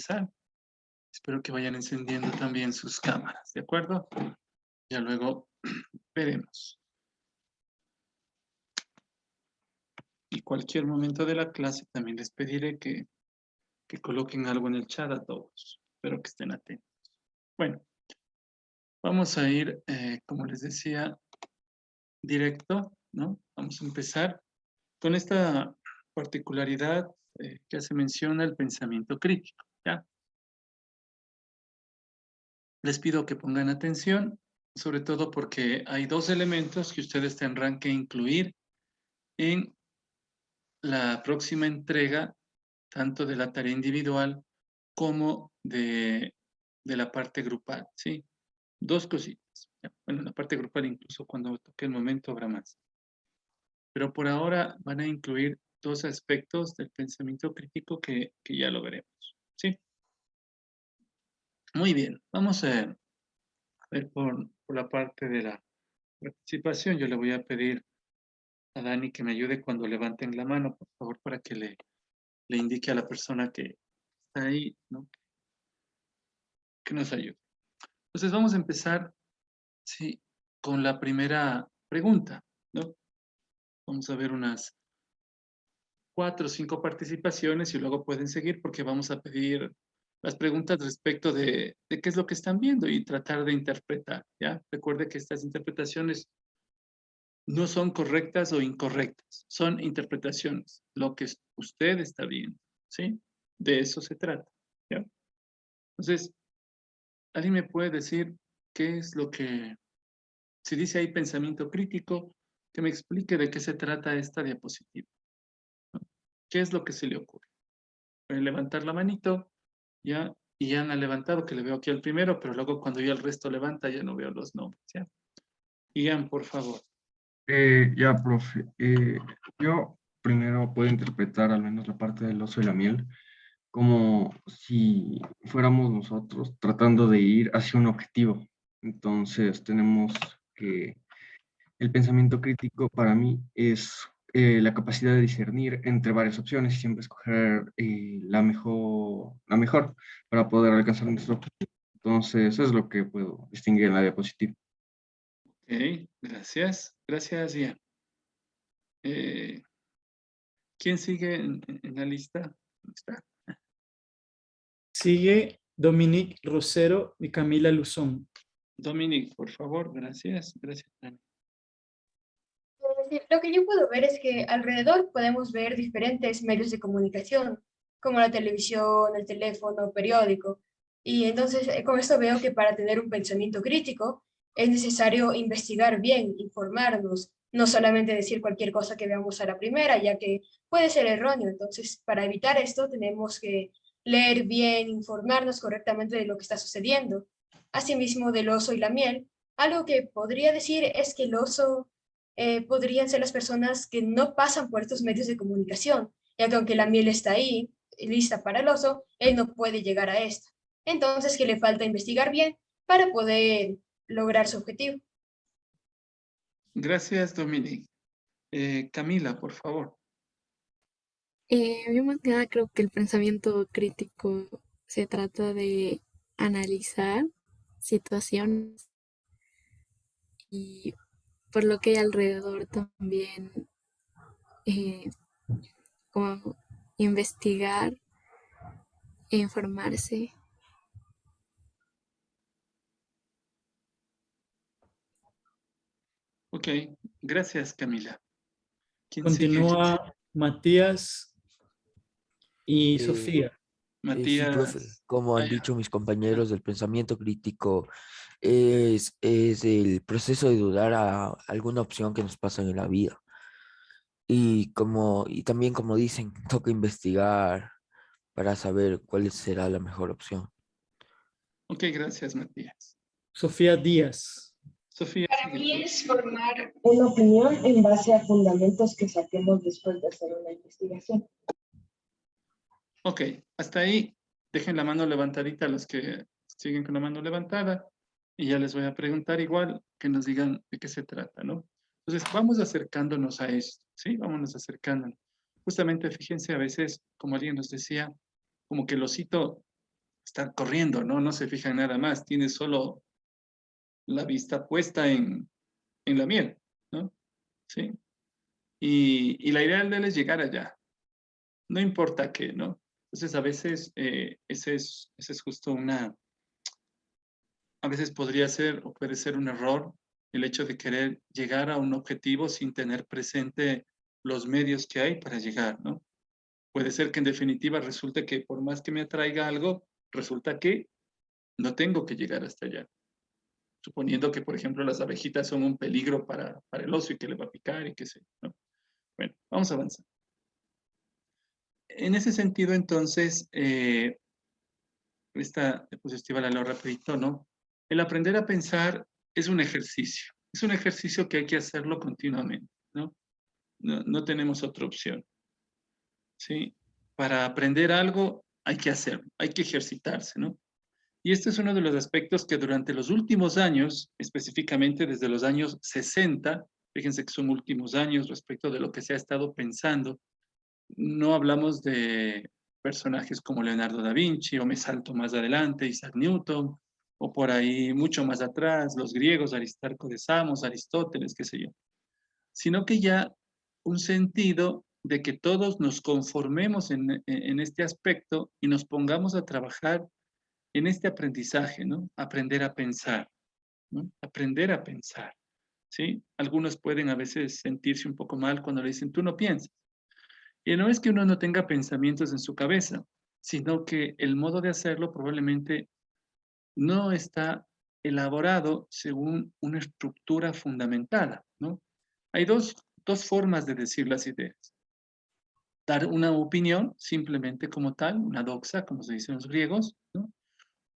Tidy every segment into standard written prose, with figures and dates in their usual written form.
empezar. Espero que vayan encendiendo también sus cámaras, ¿de acuerdo? Ya luego veremos. Y cualquier momento de la clase también les pediré que coloquen algo en el chat a todos. Espero que estén atentos. Bueno, vamos a ir, como les decía, directo, ¿no? Vamos a empezar con esta particularidad que se menciona el pensamiento crítico, ¿ya? Les pido que pongan atención, sobre todo porque hay dos elementos que ustedes tendrán que incluir en la próxima entrega, tanto de la tarea individual como de la parte grupal, ¿sí? Dos cositas. Bueno, la parte grupal incluso cuando toque el momento habrá más. Pero por ahora van a incluir dos aspectos del pensamiento crítico que ya lo veremos, ¿sí? Muy bien, vamos a ver por la parte de la participación. Yo le voy a pedir a Dani que me ayude cuando levanten la mano, por favor, para que le indique a la persona que está ahí, ¿no? Que nos ayude. Entonces vamos a empezar, sí, con la primera pregunta, ¿no? Vamos a ver unas 4 o 5 participaciones y luego pueden seguir porque vamos a pedir las preguntas respecto de qué es lo que están viendo y tratar de interpretar, ¿ya? Recuerde que estas interpretaciones no son correctas o incorrectas, son interpretaciones, lo que usted está viendo, ¿sí? De eso se trata, ¿ya? Entonces, ¿alguien me puede decir qué es lo que, si dice ahí pensamiento crítico, que me explique de qué se trata esta diapositiva? ¿Qué es lo que se le ocurre? Pueden levantar la manito, ¿ya? Y ya han levantado, que le veo aquí al primero, pero luego cuando ya el resto levanta ya no veo los nombres, ¿ya? Ian, por favor. Ya, profe. Yo primero puedo interpretar al menos la parte del oso y la miel como si fuéramos nosotros tratando de ir hacia un objetivo. Entonces tenemos que el pensamiento crítico para mí es la capacidad de discernir entre varias opciones y siempre escoger la mejor para poder alcanzar nuestro objetivo. Entonces eso es lo que puedo distinguir en la diapositiva. Ok, gracias. Gracias, Ian. ¿Quién sigue en la lista? ¿Dónde está? Sigue Dominique Rosero y Camila Luzón. Dominic, por favor, gracias. Gracias, Dani. Lo que yo puedo ver es que alrededor podemos ver diferentes medios de comunicación, como la televisión, el teléfono, periódico. Y entonces con esto veo que para tener un pensamiento crítico es necesario investigar bien, informarnos, no solamente decir cualquier cosa que veamos a la primera, ya que puede ser erróneo. Entonces, para evitar esto tenemos que leer bien, informarnos correctamente de lo que está sucediendo. Asimismo, del oso y la miel, algo que podría decir es que el oso podrían ser las personas que no pasan por estos medios de comunicación, ya que aunque la miel está ahí, lista para el oso, él no puede llegar a esta. Entonces, que le falta investigar bien para poder lograr su objetivo. Gracias, Dominic. Camila, por favor. Yo más que nada creo que el pensamiento crítico se trata de analizar situaciones y por lo que hay alrededor también eh, como investigar e informarse. Ok, gracias, Camila. ¿Quién sigue? Continúa Matías y Eh, Sofía. sí, profe, Matías. como han Ah, ya. dicho mis compañeros, el pensamiento crítico es el proceso de dudar a alguna opción que nos pasa en la vida. Y también como dicen, toca investigar para saber cuál será la mejor opción. Ok, gracias, Matías. Sofía Díaz. Sofía. Para mí es formar una opinión en base a fundamentos que saquemos después de hacer una investigación. Ok, hasta ahí. Dejen la mano levantadita los que siguen con la mano levantada y ya les voy a preguntar igual que nos digan de qué se trata, ¿no? Entonces, vamos acercándonos a esto, ¿sí? Vámonos acercándonos. Justamente, fíjense, a veces, como alguien nos decía, como que el osito está corriendo, ¿no? No se fija en nada más, tiene solo la vista puesta en la miel, ¿no? ¿Sí? Y la idea de él es llegar allá, no importa qué, ¿no? Entonces, a veces, ese es justo a veces podría ser o puede ser un error el hecho de querer llegar a un objetivo sin tener presente los medios que hay para llegar, ¿no? Puede ser que en definitiva resulte que por más que me atraiga algo, resulta que no tengo que llegar hasta allá. Suponiendo que, por ejemplo, las abejitas son un peligro para el oso y que le va a picar y qué sé, ¿no? Bueno, vamos a avanzar. En ese sentido, entonces, esta diapositiva la leo rapidito, ¿no? El aprender a pensar es un ejercicio. Es un ejercicio que hay que hacerlo continuamente, ¿no? No tenemos otra opción, ¿sí? Para aprender algo hay que hacerlo, hay que ejercitarse, ¿no? Y este es uno de los aspectos que durante los últimos años, específicamente desde los años 60, fíjense que son últimos años respecto de lo que se ha estado pensando, no hablamos de personajes como Leonardo da Vinci, o me salto más adelante, Isaac Newton, o por ahí mucho más atrás, los griegos, Aristarco de Samos, Aristóteles, qué sé yo, sino que ya un sentido de que todos nos conformemos en este aspecto y nos pongamos a trabajar en este aprendizaje, ¿no? Aprender a pensar, ¿no? Aprender a pensar, ¿sí? Algunos pueden a veces sentirse un poco mal cuando le dicen, tú no piensas. Y no es que uno no tenga pensamientos en su cabeza, sino que el modo de hacerlo probablemente no está elaborado según una estructura fundamentada, ¿no? Hay dos formas de decir las ideas. Dar una opinión simplemente como tal, una doxa, como se dice en los griegos, ¿no?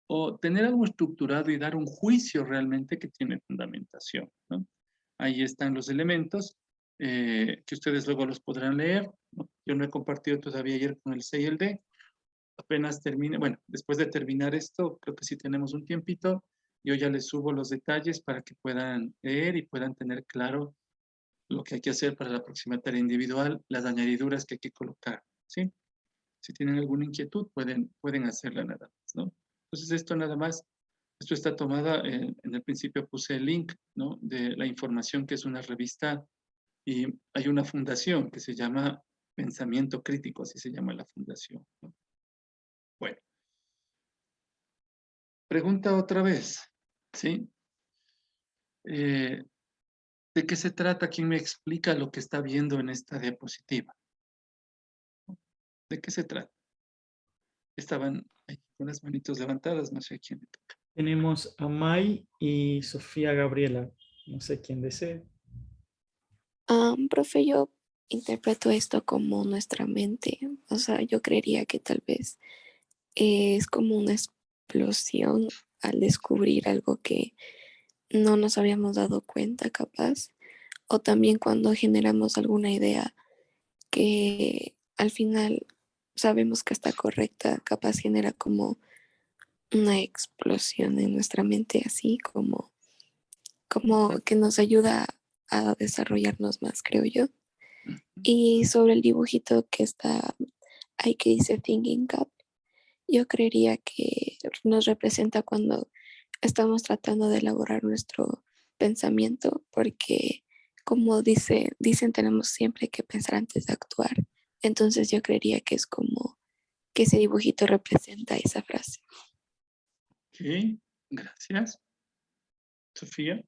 O tener algo estructurado y dar un juicio realmente que tiene fundamentación, ¿no? Ahí están los elementos que ustedes luego los podrán leer, ¿no? Yo no he compartido todavía ayer con el C y el D. Apenas termine, bueno, después de terminar esto, creo que sí tenemos un tiempito, yo ya les subo los detalles para que puedan leer y puedan tener claro lo que hay que hacer para la próxima tarea individual, las añadiduras que hay que colocar, ¿sí? Si tienen alguna inquietud, pueden hacerla nada más, ¿no? Entonces, esto nada más, esto está tomada, en el principio puse el link, ¿no? De la información, que es una revista, y hay una fundación que se llama Pensamiento Crítico, así se llama la fundación, ¿no? Bueno. Pregunta otra vez, ¿sí? ¿De qué se trata? ¿Quién me explica lo que está viendo en esta diapositiva? ¿De qué se trata? Estaban ahí con las manitos levantadas, no sé a quién le toca. Tenemos a May y Sofía Gabriela. No sé quién desee. Profe, yo interpreto esto como nuestra mente. O sea, yo creería que tal vez es como una explosión al descubrir algo que no nos habíamos dado cuenta, capaz. O también cuando generamos alguna idea que al final sabemos que está correcta, capaz genera como una explosión en nuestra mente, así como que nos ayuda a desarrollarnos más, creo yo. Y sobre el dibujito que está ahí que dice Thinking Cap, yo creería que nos representa cuando estamos tratando de elaborar nuestro pensamiento, porque como dicen, tenemos siempre que pensar antes de actuar. Entonces yo creería que es como que ese dibujito representa esa frase. Ok, gracias. Sofía.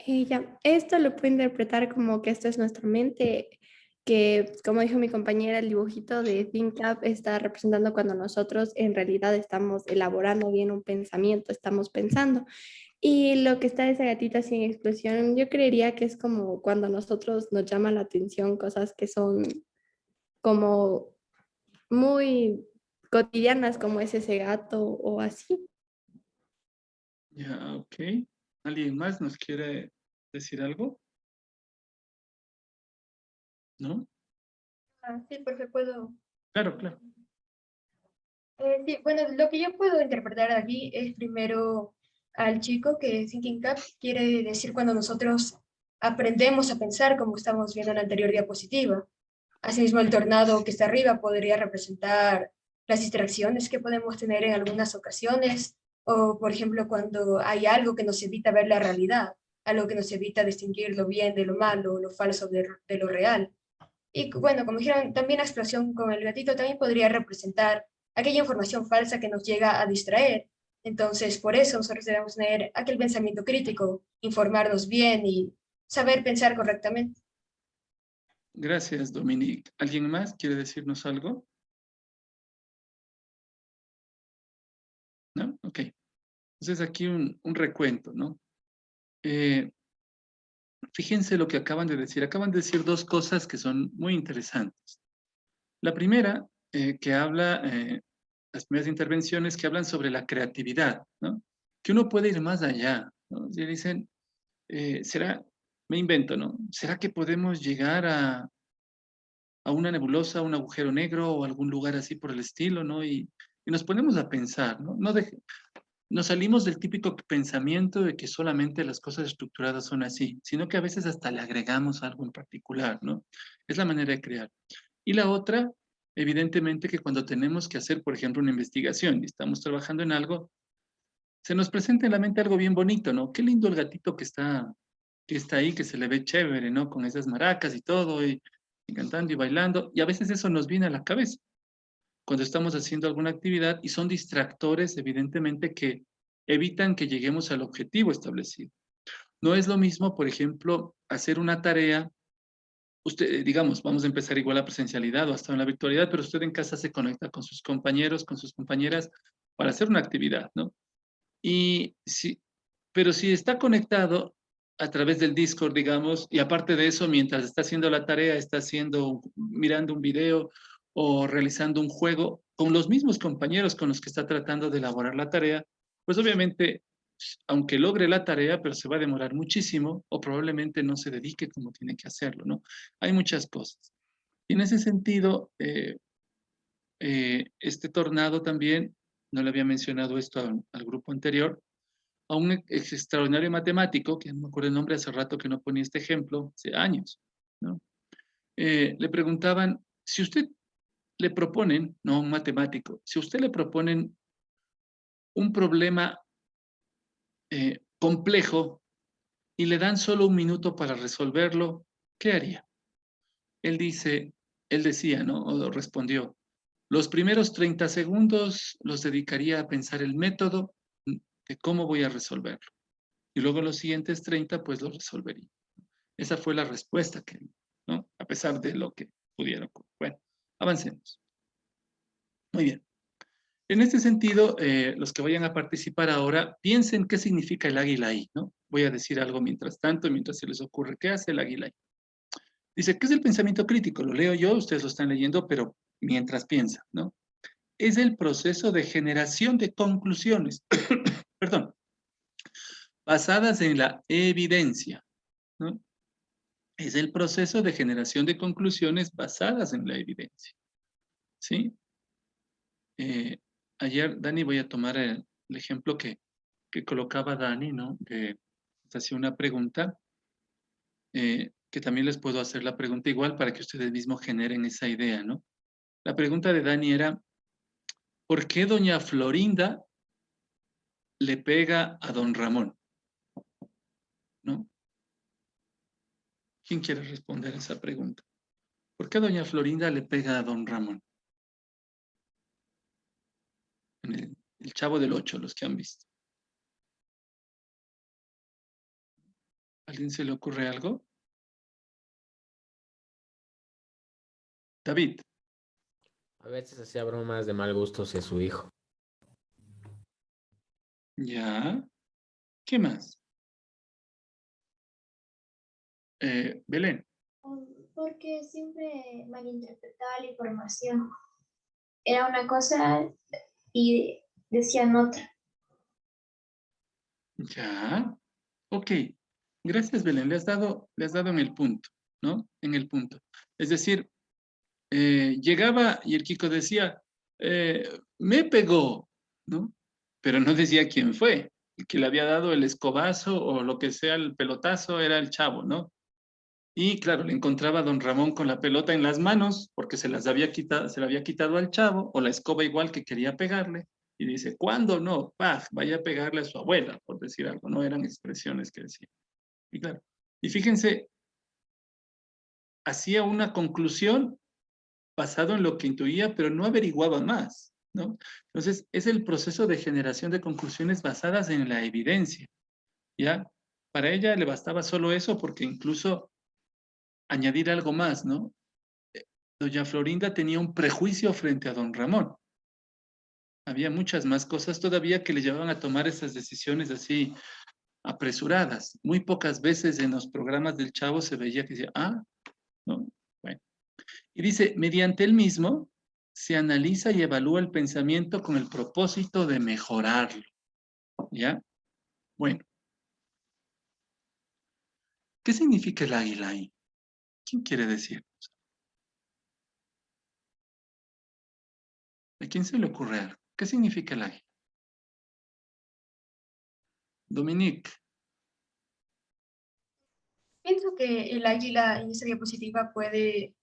Ya, esto lo puedo interpretar como que esto es nuestra mente, que como dijo mi compañera, el dibujito de Think Up está representando cuando nosotros en realidad estamos elaborando bien un pensamiento, estamos pensando. Y lo que está esa gatita sin explosión, yo creería que es como cuando nosotros nos llama la atención cosas que son como muy cotidianas, como es ese gato o así. Ya, ok. ¿Alguien más nos quiere decir algo? ¿No? Sí, porque puedo. Claro, claro. Sí, bueno, lo que yo puedo interpretar aquí es primero al chico que Thinking Cap quiere decir cuando nosotros aprendemos a pensar, como estamos viendo en la anterior diapositiva. Asimismo, el tornado que está arriba podría representar las distracciones que podemos tener en algunas ocasiones, o por ejemplo cuando hay algo que nos evita ver la realidad, algo que nos evita distinguir lo bien de lo malo, lo falso de lo real. Y bueno, como dijeron, también la explosión con el gatito también podría representar aquella información falsa que nos llega a distraer. Entonces, por eso nosotros debemos tener aquel pensamiento crítico, informarnos bien y saber pensar correctamente. Gracias, Dominique. ¿Alguien más quiere decirnos algo? ¿No? Ok. Entonces aquí un recuento, ¿no? Fíjense lo que acaban de decir. Acaban de decir dos cosas que son muy interesantes. La primera, que habla, las primeras intervenciones que hablan sobre la creatividad, ¿no? Que uno puede ir más allá, ¿no? Y dicen, me invento, ¿no? ¿Será que podemos llegar a una nebulosa, un agujero negro o algún lugar así por el estilo, ¿no? Y nos ponemos a pensar, ¿no? Nos salimos del típico pensamiento de que solamente las cosas estructuradas son así, sino que a veces hasta le agregamos algo en particular, ¿no? Es la manera de crear. Y la otra, evidentemente que cuando tenemos que hacer, por ejemplo, una investigación y estamos trabajando en algo, se nos presenta en la mente algo bien bonito, ¿no? Qué lindo el gatito que está ahí, que se le ve chévere, ¿no? Con esas maracas y todo, y cantando y bailando, y a veces eso nos viene a la cabeza cuando estamos haciendo alguna actividad y son distractores, evidentemente, que evitan que lleguemos al objetivo establecido. No es lo mismo, por ejemplo, hacer una tarea, usted, digamos, vamos a empezar igual la presencialidad o hasta en la virtualidad, pero usted en casa se conecta con sus compañeros, con sus compañeras para hacer una actividad, ¿no? Pero si está conectado a través del Discord, digamos, y aparte de eso, mientras está haciendo la tarea, está mirando un video o realizando un juego con los mismos compañeros con los que está tratando de elaborar la tarea, pues obviamente, aunque logre la tarea, pero se va a demorar muchísimo o probablemente no se dedique como tiene que hacerlo, ¿no? Hay muchas cosas. Y en ese sentido, este tornado también, no le había mencionado esto al grupo anterior, a un extraordinario matemático, que no me acuerdo el nombre, hace rato que no ponía este ejemplo, hace años, ¿no? Le preguntaban, si usted le proponen, no un matemático, si usted le proponen un problema complejo y le dan solo un minuto para resolverlo, ¿qué haría? Él decía, ¿no? O respondió, los primeros 30 segundos los dedicaría a pensar el método de cómo voy a resolverlo. Y luego los siguientes 30, pues lo resolvería. Esa fue la respuesta que, ¿no? A pesar de lo que pudiera ocurrir. Bueno, avancemos. Muy bien. En este sentido, los que vayan a participar ahora, piensen qué significa el águila ahí, ¿no? Voy a decir algo mientras tanto, mientras se les ocurre. ¿Qué hace el águila ahí? Dice, ¿qué es el pensamiento crítico? Lo leo yo, ustedes lo están leyendo, pero mientras piensan, ¿no? Es el proceso de generación de conclusiones, perdón, basadas en la evidencia, ¿no? Es el proceso de generación de conclusiones basadas en la evidencia, ¿sí? Ayer, Dani, voy a tomar el ejemplo que colocaba Dani, ¿no? Que hacía una pregunta, que también les puedo hacer la pregunta igual para que ustedes mismos generen esa idea, ¿no? La pregunta de Dani era, ¿por qué doña Florinda le pega a don Ramón? ¿No? ¿Quién quiere responder esa pregunta? ¿Por qué doña Florinda le pega a don Ramón? En el Chavo del Ocho, los que han visto. ¿Alguien se le ocurre algo? David. A veces hacía bromas de mal gusto hacia su hijo. Ya. ¿Qué más? Belén. Porque siempre malinterpretaba la información. Era una cosa y decían otra. Ya. Ok. Gracias, Belén. Le has dado en el punto, ¿no? En el punto. Es decir, llegaba y el Kiko decía, me pegó, ¿no? Pero no decía quién fue. El que le había dado el escobazo o lo que sea, el pelotazo, era el chavo, ¿no? Y claro, le encontraba a don Ramón con la pelota en las manos porque se la había quitado al chavo, o la escoba igual que quería pegarle. Y dice, ¿cuándo no? ¡Pah! Vaya a pegarle a su abuela, por decir algo. No eran expresiones que decía. Y claro, y fíjense, hacía una conclusión basado en lo que intuía, pero no averiguaba más, ¿no? Entonces, es el proceso de generación de conclusiones basadas en la evidencia, ¿ya? Para ella le bastaba solo eso porque incluso añadir algo más, ¿no? Doña Florinda tenía un prejuicio frente a don Ramón. Había muchas más cosas todavía que le llevaban a tomar esas decisiones así apresuradas. Muy pocas veces en los programas del Chavo se veía que decía, no, bueno. Y dice, mediante el mismo se analiza y evalúa el pensamiento con el propósito de mejorarlo. ¿Ya? Bueno. ¿Qué significa el águila ahí? ¿Quién quiere decir? ¿A quién se le ocurre algo? ¿Qué significa el águila? Dominique. Pienso que el águila en esta diapositiva puede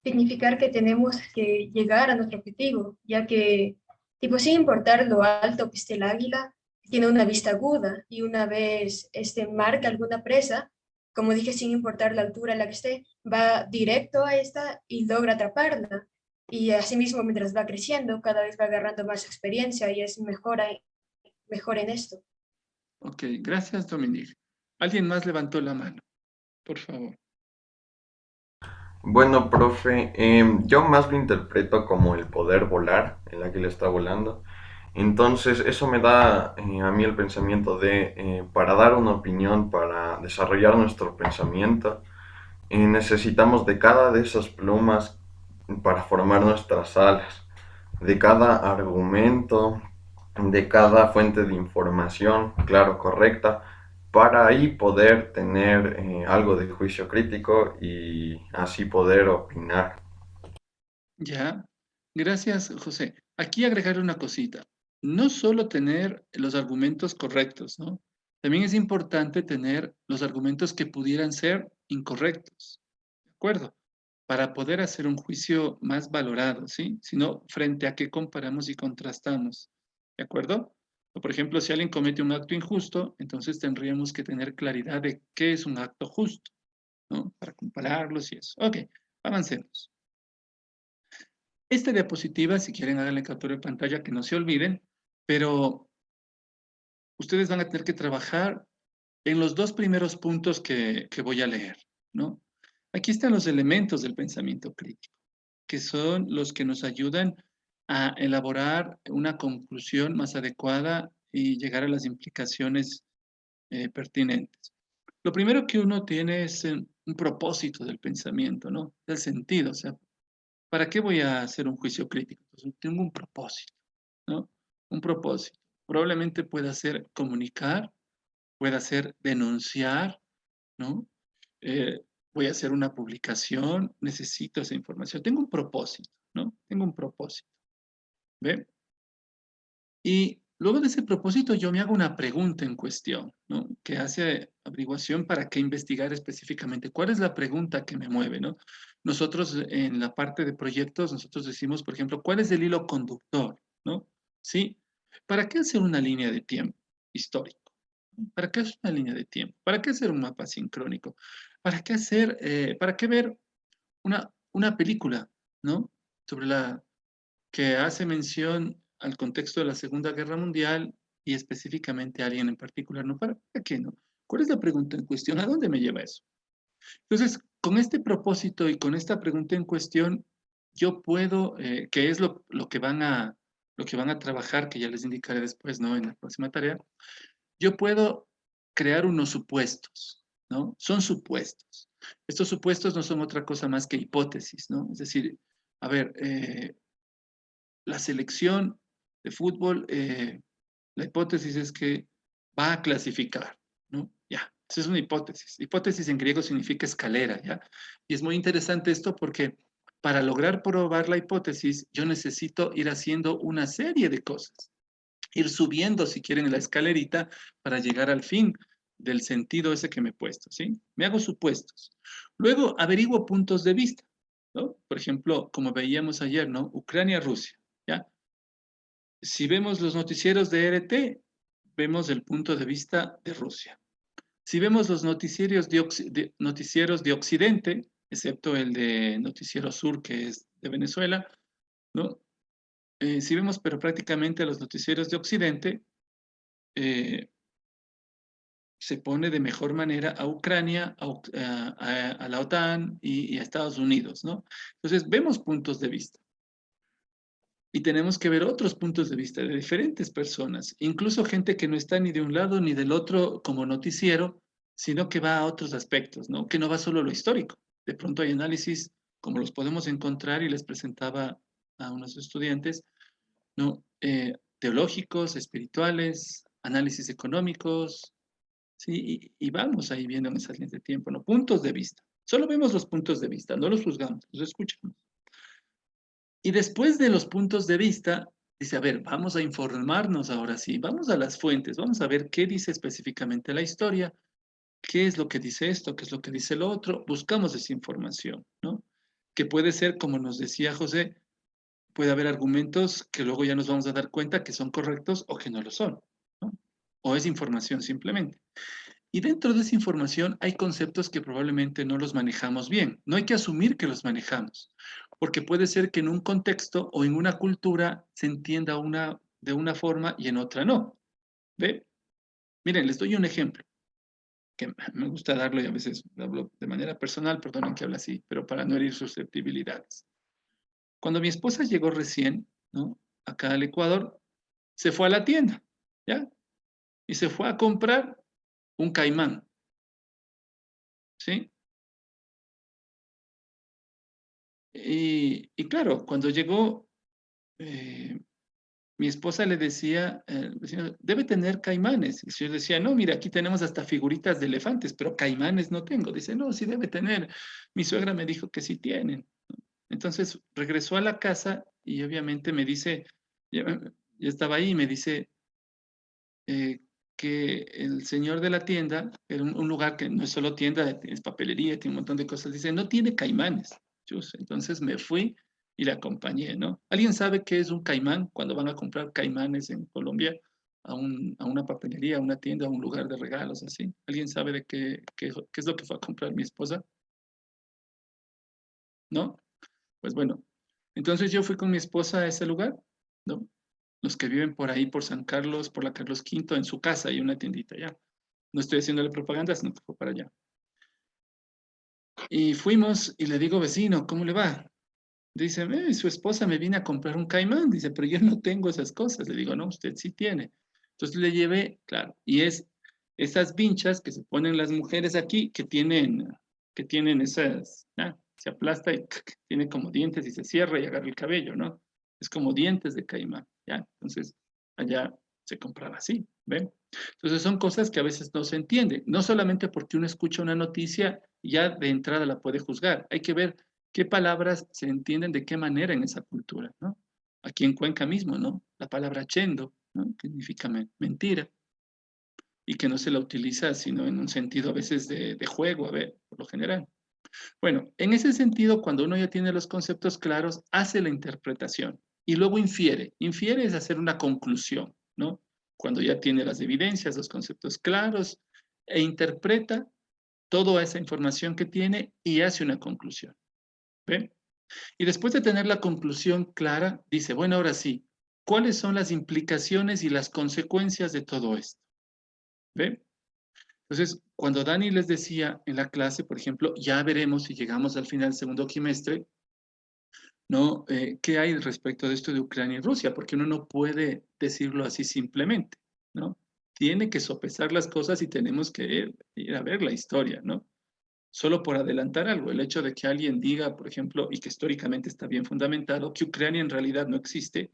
significar que tenemos que llegar a nuestro objetivo, ya que, tipo, sin importar lo alto que esté el águila, tiene una vista aguda y una vez marca alguna presa, como dije, sin importar la altura en la que esté, va directo a esta y logra atraparla. Y asimismo, mientras va creciendo, cada vez va agarrando más experiencia y es mejor en esto. Ok, gracias, Dominique. ¿Alguien más levantó la mano? Por favor. Bueno, profe, yo más lo interpreto como el poder volar, el águila está volando. Entonces, eso me da a mí el pensamiento de, para dar una opinión, para desarrollar nuestro pensamiento, necesitamos de cada de esas plumas para formar nuestras alas, de cada argumento, de cada fuente de información, claro, correcta, para ahí poder tener algo de juicio crítico y así poder opinar. Ya. Gracias, José. Aquí agregar una cosita. No solo tener los argumentos correctos, ¿no? También es importante tener los argumentos que pudieran ser incorrectos. ¿De acuerdo? Para poder hacer un juicio más valorado, ¿sí? Sino frente a qué comparamos y contrastamos. ¿De acuerdo? O, por ejemplo, si alguien comete un acto injusto, entonces tendríamos que tener claridad de qué es un acto justo, ¿no? Para compararlos y eso. Ok, avancemos. Esta diapositiva, si quieren hagan la captura de pantalla, que no se olviden, pero ustedes van a tener que trabajar en los dos primeros puntos que voy a leer, ¿no? Aquí están los elementos del pensamiento crítico, que son los que nos ayudan a elaborar una conclusión más adecuada y llegar a las implicaciones pertinentes. Lo primero que uno tiene es un propósito del pensamiento, ¿no? El sentido, o sea, ¿para qué voy a hacer un juicio crítico? Pues tengo un propósito, ¿no? Un propósito. Probablemente pueda ser comunicar, pueda ser denunciar, ¿no? Voy a hacer una publicación, necesito esa información. Tengo un propósito, ¿no? Tengo un propósito. ¿Ve? Y luego de ese propósito yo me hago una pregunta en cuestión, ¿no? Que hace averiguación para qué investigar específicamente. ¿Cuál es la pregunta que me mueve, ¿no? Nosotros en la parte de proyectos, nosotros decimos, por ejemplo, ¿cuál es el hilo conductor, ¿no? ¿Sí? ¿Para qué hacer una línea de tiempo histórico? ¿Para qué hacer una línea de tiempo? ¿Para qué hacer un mapa sincrónico? ¿Para qué para qué ver una película, ¿no? Sobre la que hace mención al contexto de la Segunda Guerra Mundial y específicamente a alguien en particular, ¿no? ¿Para qué, no? ¿Cuál es la pregunta en cuestión? ¿A dónde me lleva eso? Entonces, con este propósito y con esta pregunta en cuestión, yo puedo, que es lo que van a trabajar, que ya les indicaré después, ¿no? En la próxima tarea, yo puedo crear unos supuestos, ¿no? Son supuestos. Estos supuestos no son otra cosa más que hipótesis, ¿no? Es decir, a ver, la selección de fútbol, la hipótesis es que va a clasificar, ¿no? Ya, esa es una hipótesis. Hipótesis en griego significa escalera, ¿ya? Y es muy interesante esto porque para lograr probar la hipótesis, yo necesito ir haciendo una serie de cosas. Ir subiendo, si quieren, la escalerita para llegar al fin del sentido ese que me he puesto, ¿sí? Me hago supuestos. Luego averiguo puntos de vista, ¿no? Por ejemplo, como veíamos ayer, ¿no? Ucrania-Rusia, ¿ya? Si vemos los noticieros de RT, vemos el punto de vista de Rusia. Si vemos los noticieros noticieros de Occidente, excepto el de Noticiero Sur, que es de Venezuela, ¿no? Si vemos, pero prácticamente los noticieros de Occidente, se pone de mejor manera a Ucrania, a la OTAN y a Estados Unidos, ¿no? Entonces, vemos puntos de vista. Y tenemos que ver otros puntos de vista de diferentes personas, incluso gente que no está ni de un lado ni del otro como noticiero, sino que va a otros aspectos, ¿no? Que no va solo a lo histórico. De pronto hay análisis, como los podemos encontrar, y les presentaba a unos estudiantes, ¿no? Teológicos, espirituales, análisis económicos, ¿sí? Y vamos ahí viendo en esas líneas de tiempo, ¿no? Puntos de vista. Solo vemos los puntos de vista, no los juzgamos, los escuchamos. Y después de los puntos de vista, dice, a ver, vamos a informarnos ahora sí, vamos a las fuentes, vamos a ver qué dice específicamente la historia, qué es lo que dice esto, qué es lo que dice lo otro, buscamos esa información, ¿no? Que puede ser, como nos decía José, puede haber argumentos que luego ya nos vamos a dar cuenta que son correctos o que no lo son, ¿no? O es información simplemente. Y dentro de esa información hay conceptos que probablemente no los manejamos bien. No hay que asumir que los manejamos, porque puede ser que en un contexto o en una cultura se entienda de una forma y en otra no. ¿Ve? Miren, les doy un ejemplo, que me gusta darlo y a veces hablo de manera personal, perdonen que hable así, pero para no herir susceptibilidades. Cuando mi esposa llegó recién, ¿no? Acá al Ecuador, se fue a la tienda, ¿ya? Y se fue a comprar un caimán, ¿sí? Y claro, cuando llegó, mi esposa le decía, debe tener caimanes. Y yo decía, no, mira, aquí tenemos hasta figuritas de elefantes, pero caimanes no tengo. Dice, no, sí debe tener. Mi suegra me dijo que sí tienen. Entonces regresó a la casa y obviamente me dice, ya estaba ahí y me dice que el señor de la tienda, era un lugar que no es solo tienda, es papelería, tiene un montón de cosas, dice, no tiene caimanes. Entonces me fui y le acompañé, ¿no? ¿Alguien sabe qué es un caimán cuando van a comprar caimanes en Colombia a una papelería, a una tienda, a un lugar de regalos, así? ¿Alguien sabe de qué es lo que fue a comprar mi esposa? ¿No? Pues bueno, entonces yo fui con mi esposa a ese lugar, ¿no? Los que viven por ahí, por San Carlos, por la Carlos V, en su casa hay una tiendita ya. No estoy haciéndole propaganda, sino que fue para allá. Y fuimos y le digo, vecino, ¿cómo le va? Dice, su esposa me viene a comprar un caimán. Dice, pero yo no tengo esas cosas. Le digo, no, usted sí tiene. Entonces le llevé, claro, y es esas vinchas que se ponen las mujeres aquí, que tienen esas, se aplasta y tiene como dientes y se cierra y agarra el cabello, ¿no? Es como dientes de caimán, ¿ya? Entonces, allá se compraba así, ¿ven? Entonces son cosas que a veces no se entienden, no solamente porque uno escucha una noticia y ya de entrada la puede juzgar, hay que ver qué palabras se entienden de qué manera en esa cultura, ¿no? Aquí en Cuenca mismo, ¿no? La palabra chendo, ¿no? Que significa mentira y que no se la utiliza sino en un sentido a veces de juego, a ver, por lo general. Bueno, en ese sentido, cuando uno ya tiene los conceptos claros, hace la interpretación y luego infiere. Infiere es hacer una conclusión, ¿no? Cuando ya tiene las evidencias, los conceptos claros, e interpreta toda esa información que tiene y hace una conclusión. ¿Ven? Y después de tener la conclusión clara, dice, bueno, ahora sí, ¿cuáles son las implicaciones y las consecuencias de todo esto? ¿Ven? Entonces, cuando Dani les decía en la clase, por ejemplo, ya veremos si llegamos al final del segundo trimestre, ¿no? ¿Qué hay respecto de esto de Ucrania y Rusia? Porque uno no puede decirlo así simplemente, ¿no? Tiene que sopesar las cosas y tenemos que ir a ver la historia, ¿no? Solo por adelantar algo, el hecho de que alguien diga, por ejemplo, y que históricamente está bien fundamentado, que Ucrania en realidad no existe,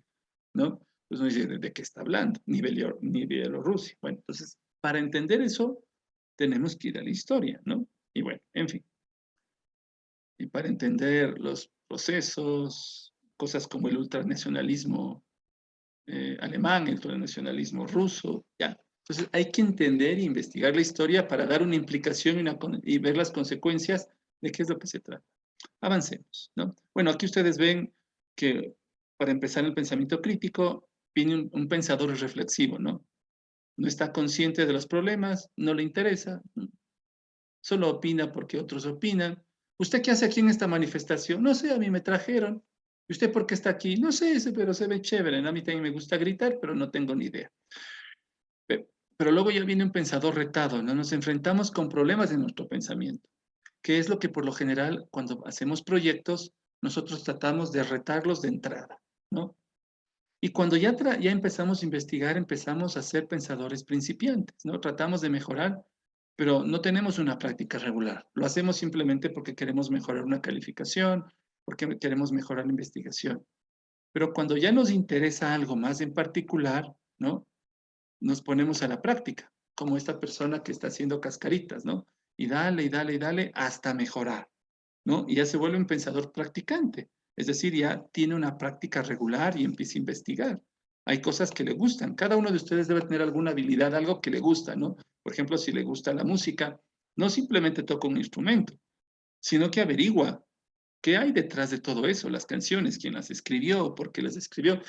¿no? Pues no dice de qué está hablando, ni Bielorrusia. Bueno, entonces, para entender eso, tenemos que ir a la historia, ¿no? Y bueno, en fin. Y para entender los procesos, cosas como el ultranacionalismo alemán, el ultranacionalismo ruso, ya, Entonces hay que entender e investigar la historia para dar una implicación y ver las consecuencias de qué es lo que se trata. Avancemos, ¿no? Bueno, aquí ustedes ven que para empezar el pensamiento crítico viene un pensador reflexivo, ¿no? No está consciente de los problemas, no le interesa, solo opina porque otros opinan. ¿Usted qué hace aquí en esta manifestación? No sé, a mí me trajeron. ¿Y usted por qué está aquí? No sé, pero se ve chévere. A mí también me gusta gritar, pero no tengo ni idea. Pero luego ya viene un pensador retado, ¿no? Nos enfrentamos con problemas en nuestro pensamiento, que es lo que por lo general cuando hacemos proyectos, nosotros tratamos de retarlos de entrada, ¿no? Y cuando ya empezamos a investigar, empezamos a ser pensadores principiantes, ¿no? Tratamos de mejorar, pero no tenemos una práctica regular. Lo hacemos simplemente porque queremos mejorar una calificación, porque queremos mejorar la investigación. Pero cuando ya nos interesa algo más en particular, ¿no? Nos ponemos a la práctica, como esta persona que está haciendo cascaritas, ¿no? Y dale hasta mejorar, ¿no? Y ya se vuelve un pensador practicante, es decir, ya tiene una práctica regular y empieza a investigar. Hay cosas que le gustan. Cada uno de ustedes debe tener alguna habilidad, algo que le gusta, ¿no? Por ejemplo, si le gusta la música, no simplemente toca un instrumento, sino que averigua qué hay detrás de todo eso, las canciones, quién las escribió, por qué las escribió.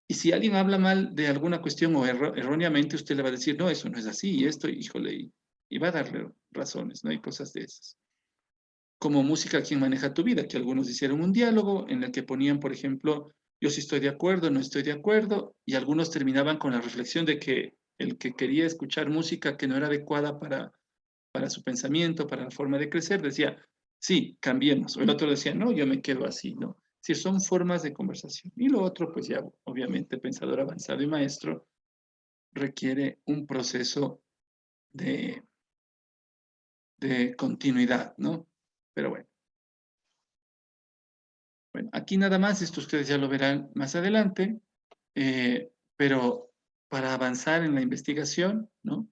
Y si alguien habla mal de alguna cuestión o erróneamente, usted le va a decir, no, eso no es así, y esto, híjole, y va a darle razones, ¿no? Hay cosas de esas. Como música, ¿quién maneja tu vida? Que algunos hicieron un diálogo en el que ponían, por ejemplo, yo sí estoy de acuerdo, no estoy de acuerdo, y algunos terminaban con la reflexión de que el que quería escuchar música que no era adecuada para su pensamiento, para la forma de crecer, decía, sí, cambiemos. O el otro decía, no, yo me quedo así, ¿no? Si son formas de conversación. Y lo otro, pues ya, obviamente, pensador avanzado y maestro, requiere un proceso de, de continuidad, ¿no? Pero bueno. Bueno, aquí nada más, esto ustedes ya lo verán más adelante, pero para avanzar en la investigación, ¿no?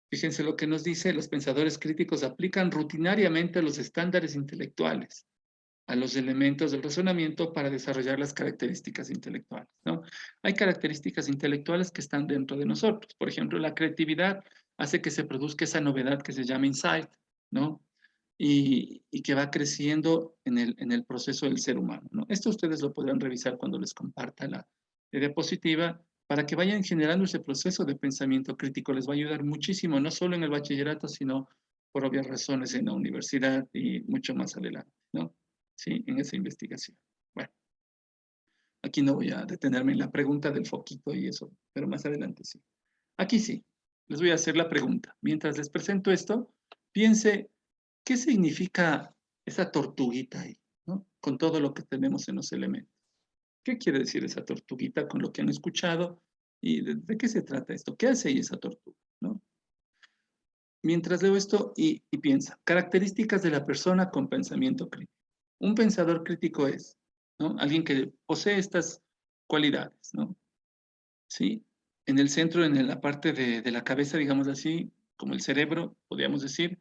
Fíjense lo que nos dice, los pensadores críticos aplican rutinariamente los estándares intelectuales a los elementos del razonamiento para desarrollar las características intelectuales, ¿no? Hay características intelectuales que están dentro de nosotros. Por ejemplo, la creatividad hace que se produzca esa novedad que se llama insight, ¿no? Y que va creciendo en el proceso del ser humano, ¿no? Esto ustedes lo podrán revisar cuando les comparta la diapositiva para que vayan generando ese proceso de pensamiento crítico. Les va a ayudar muchísimo, no solo en el bachillerato, sino por obvias razones en la universidad y mucho más adelante, ¿no? Sí, en esa investigación. Bueno, aquí no voy a detenerme en la pregunta del foquito y eso, pero más adelante sí. Aquí sí, les voy a hacer la pregunta. Mientras les presento esto, piense, ¿qué significa esa tortuguita ahí, ¿no? Con todo lo que tenemos en los elementos. ¿Qué quiere decir esa tortuguita con lo que han escuchado? ¿Y de qué se trata esto? ¿Qué hace ahí esa tortuga, ¿no? Mientras leo esto y piensa, características de la persona con pensamiento crítico. Un pensador crítico es, ¿no? Alguien que posee estas cualidades, ¿no? ¿Sí? En el centro, en la parte de la cabeza, digamos así, como el cerebro, podríamos decir,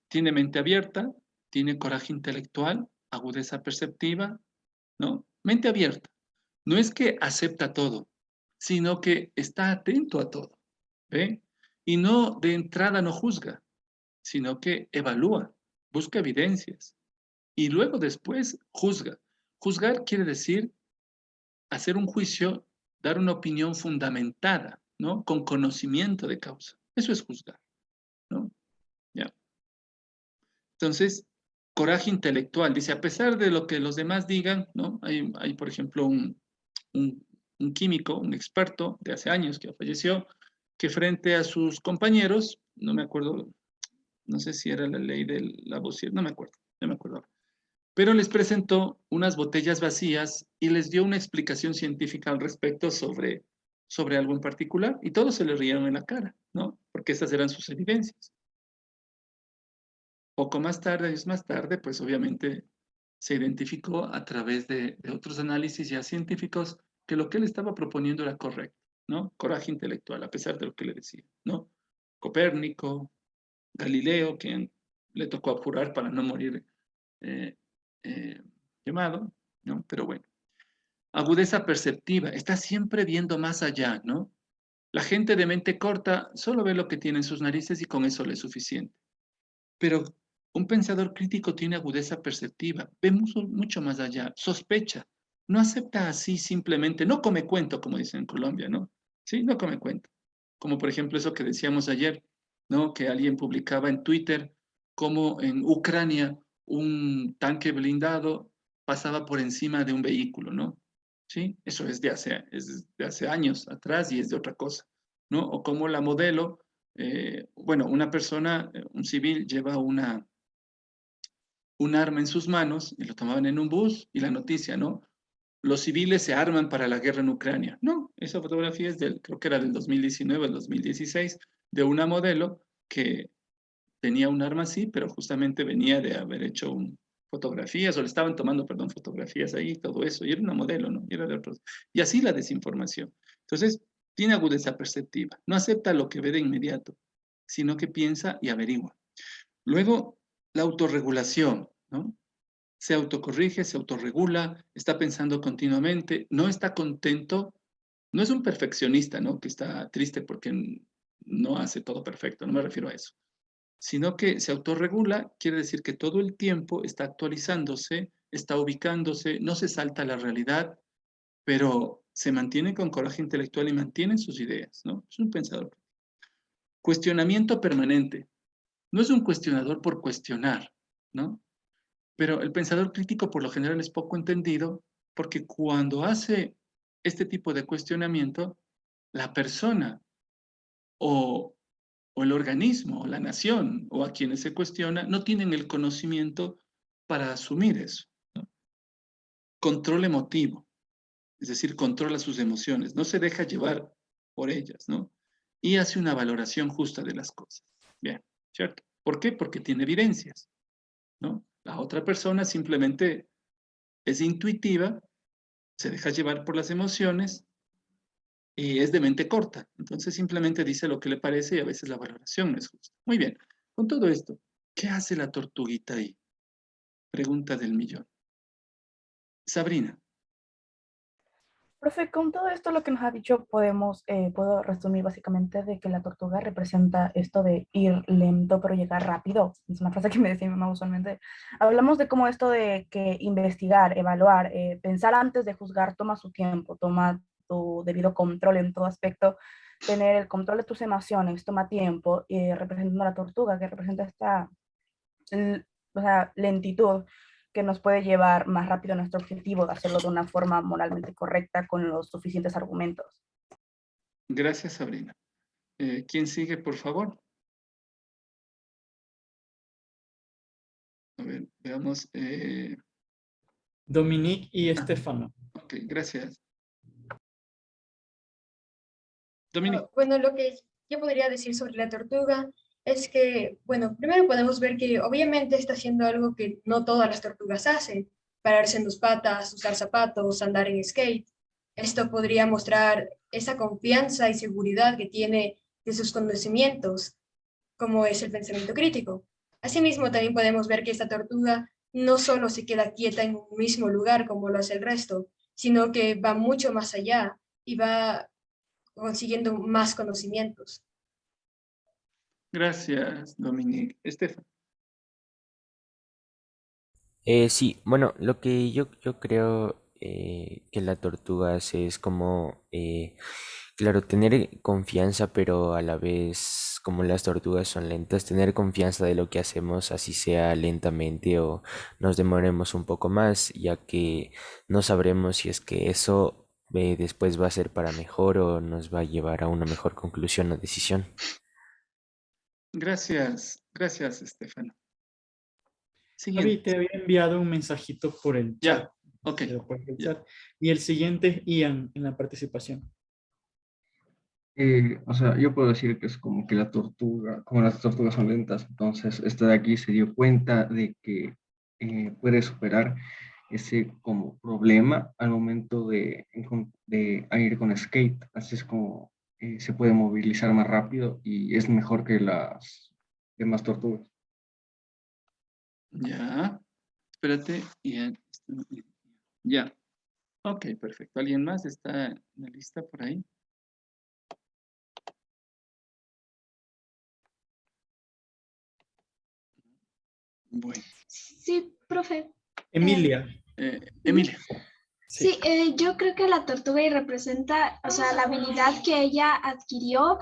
tiene mente abierta, tiene coraje intelectual, agudeza perceptiva, ¿no? Mente abierta. No es que acepta todo, sino que está atento a todo, ¿ve? Y no de entrada no juzga, sino que evalúa, busca evidencias y luego después juzga. Juzgar quiere decir hacer un juicio, dar una opinión fundamentada, ¿no? Con conocimiento de causa. Eso es juzgar, ¿no? Ya. Entonces, coraje intelectual. Dice, a pesar de lo que los demás digan, ¿no? Hay por ejemplo, un químico, un experto de hace años que falleció, que frente a sus compañeros, no me acuerdo, no sé si era la ley de Lavoisier, no me acuerdo ahora, pero les presentó unas botellas vacías y les dio una explicación científica al respecto sobre algo en particular, y todos se le rieron en la cara, ¿no? Porque esas eran sus evidencias. Poco más tarde, años más tarde, pues obviamente se identificó a través de otros análisis ya científicos que lo que él estaba proponiendo era correcto, ¿no? Coraje intelectual, a pesar de lo que le decía, ¿no? Copérnico, Galileo, quien le tocó apurar para no morir eh, quemado, ¿no? Pero bueno. Agudeza perceptiva, está siempre viendo más allá, ¿no? La gente de mente corta solo ve lo que tiene en sus narices y con eso le es suficiente. Pero un pensador crítico tiene agudeza perceptiva, ve mucho más allá, sospecha, no acepta así simplemente, no come cuento, como dicen en Colombia, ¿no? Sí, no come cuento. Como por ejemplo eso que decíamos ayer, ¿no? Que alguien publicaba en Twitter cómo en Ucrania un tanque blindado pasaba por encima de un vehículo, ¿no? Sí, eso es de hace años atrás y es de otra cosa, ¿no? O como la modelo, bueno, una persona, un civil, lleva un arma en sus manos y lo tomaban en un bus y la noticia, ¿no? Los civiles se arman para la guerra en Ucrania. No, esa fotografía es creo que era del 2019 al 2016, de una modelo que tenía un arma así, pero justamente venía de haber hecho fotografías, o le estaban tomando, perdón, fotografías ahí, todo eso, y era una modelo, ¿no? Y, era de otros. Y así la desinformación. Entonces, tiene agudeza perceptiva, no acepta lo que ve de inmediato, sino que piensa y averigua. Luego, la autorregulación, ¿no? Se autocorrige, se autorregula, está pensando continuamente, no está contento, no es un perfeccionista, ¿no? Que está triste porque no hace todo perfecto, no me refiero a eso, sino que se autorregula, quiere decir que todo el tiempo está actualizándose, está ubicándose, no se salta a la realidad, pero se mantiene con coraje intelectual y mantiene sus ideas, ¿no? Es un pensador. Cuestionamiento permanente. No es un cuestionador por cuestionar, ¿no? Pero el pensador crítico por lo general es poco entendido porque cuando hace este tipo de cuestionamiento, la persona o, o el organismo o la nación o a quienes se cuestiona no tienen el conocimiento para asumir eso, ¿no? Control emotivo, es decir, controla sus emociones, no se deja llevar por ellas, ¿no? Y hace una valoración justa de las cosas. Bien, ¿cierto? ¿Por qué? Porque tiene evidencias, ¿no? La otra persona simplemente es intuitiva, se deja llevar por las emociones y es de mente corta. Entonces simplemente dice lo que le parece y a veces la valoración no es justa. Muy bien, con todo esto, ¿qué hace la tortuguita ahí? Pregunta del millón. Sabrina. Profe, con todo esto lo que nos ha dicho puedo resumir básicamente de que la tortuga representa esto de ir lento pero llegar rápido. Es una frase que me decía mi mamá usualmente. Hablamos de cómo esto de que investigar, evaluar, pensar antes de juzgar toma su tiempo, toma tu debido control en todo aspecto. Tener el control de tus emociones toma tiempo, representando a la tortuga que representa esta o sea, lentitud que nos puede llevar más rápido a nuestro objetivo de hacerlo de una forma moralmente correcta con los suficientes argumentos. Gracias, Sabrina. ¿Quién sigue, por favor? A ver, veamos. Dominique y Estefano. Ok, gracias. Dominique. Bueno, lo que yo podría decir sobre la tortuga es que, bueno, primero podemos ver que obviamente está haciendo algo que no todas las tortugas hacen, pararse en dos patas, usar zapatos, andar en skate. Esto podría mostrar esa confianza y seguridad que tiene de sus conocimientos, como es el pensamiento crítico. Asimismo, también podemos ver que esta tortuga no solo se queda quieta en un mismo lugar como lo hace el resto, sino que va mucho más allá y va consiguiendo más conocimientos. Gracias, Dominique. Estefan. Sí, bueno, lo que yo creo que la tortuga hace es como, claro, tener confianza, pero a la vez, como las tortugas son lentas, tener confianza de lo que hacemos, así sea lentamente o nos demoremos un poco más, ya que no sabremos si es que eso después va a ser para mejor o nos va a llevar a una mejor conclusión o decisión. Gracias, Estefano. Javi, Siguiente. te había enviado un mensajito por el chat. Ya, ok. Lo puedes revisar. Y el siguiente es Ian en la participación. O sea, yo puedo decir que es como que la tortuga, como las tortugas son lentas, entonces esta de aquí se dio cuenta de que puede superar ese como problema al momento de ir con skate, así es como se puede movilizar más rápido y es mejor que las demás tortugas. Ya. Espérate. Ian. Ya. Ok, perfecto. ¿Alguien más está en la lista por ahí? Bueno, Sí, profe. Emilia. Emilia. Sí, yo creo que la tortuga y representa, o sea, la habilidad que ella adquirió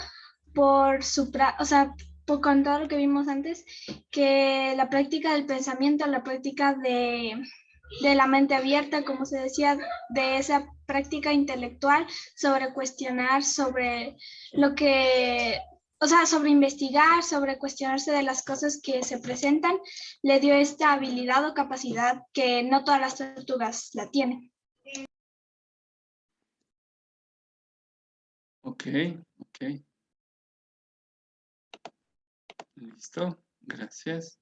por su, o sea, con todo lo que vimos antes, que la práctica del pensamiento, la práctica de la mente abierta, como se decía, de esa práctica intelectual sobre cuestionar, sobre lo que, o sea, sobre investigar, sobre cuestionarse de las cosas que se presentan, le dio esta habilidad o capacidad que no todas las tortugas la tienen. Ok, ok. Listo, gracias.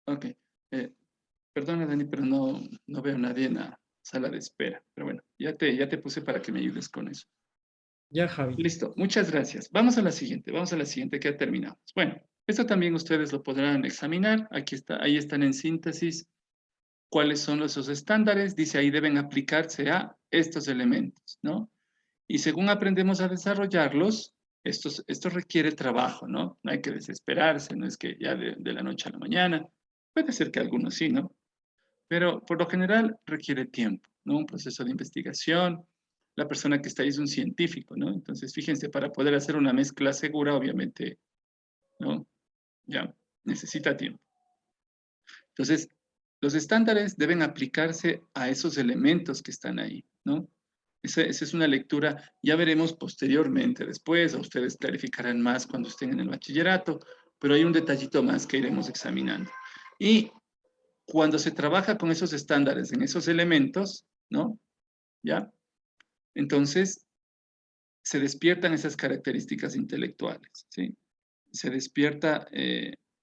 Ok. Perdona, Dani, pero no veo a nadie en la sala de espera. Pero bueno, ya te puse para que me ayudes con eso. Ya, Javi. Listo, muchas gracias. Vamos a la siguiente que ya terminamos. Bueno, esto también ustedes lo podrán examinar. Aquí está, ahí están en síntesis cuáles son esos estándares. Dice ahí deben aplicarse a estos elementos, ¿no? Y según aprendemos a desarrollarlos, esto requiere trabajo, ¿no? No hay que desesperarse, no es que ya de la noche a la mañana. Puede ser que algunos sí, ¿no? Pero por lo general requiere tiempo, ¿no? Un proceso de investigación. La persona que está ahí es un científico, ¿no? Entonces, fíjense, para poder hacer una mezcla segura, obviamente, ¿no? Ya necesita tiempo. Entonces, los estándares deben aplicarse a esos elementos que están ahí, ¿no? Esa es una lectura, ya veremos posteriormente, después, o ustedes clarificarán más cuando estén en el bachillerato, pero hay un detallito más que iremos examinando. Y cuando se trabaja con esos estándares en esos elementos, ¿no? ¿Ya? Entonces, se despiertan esas características intelectuales, ¿sí? Se despierta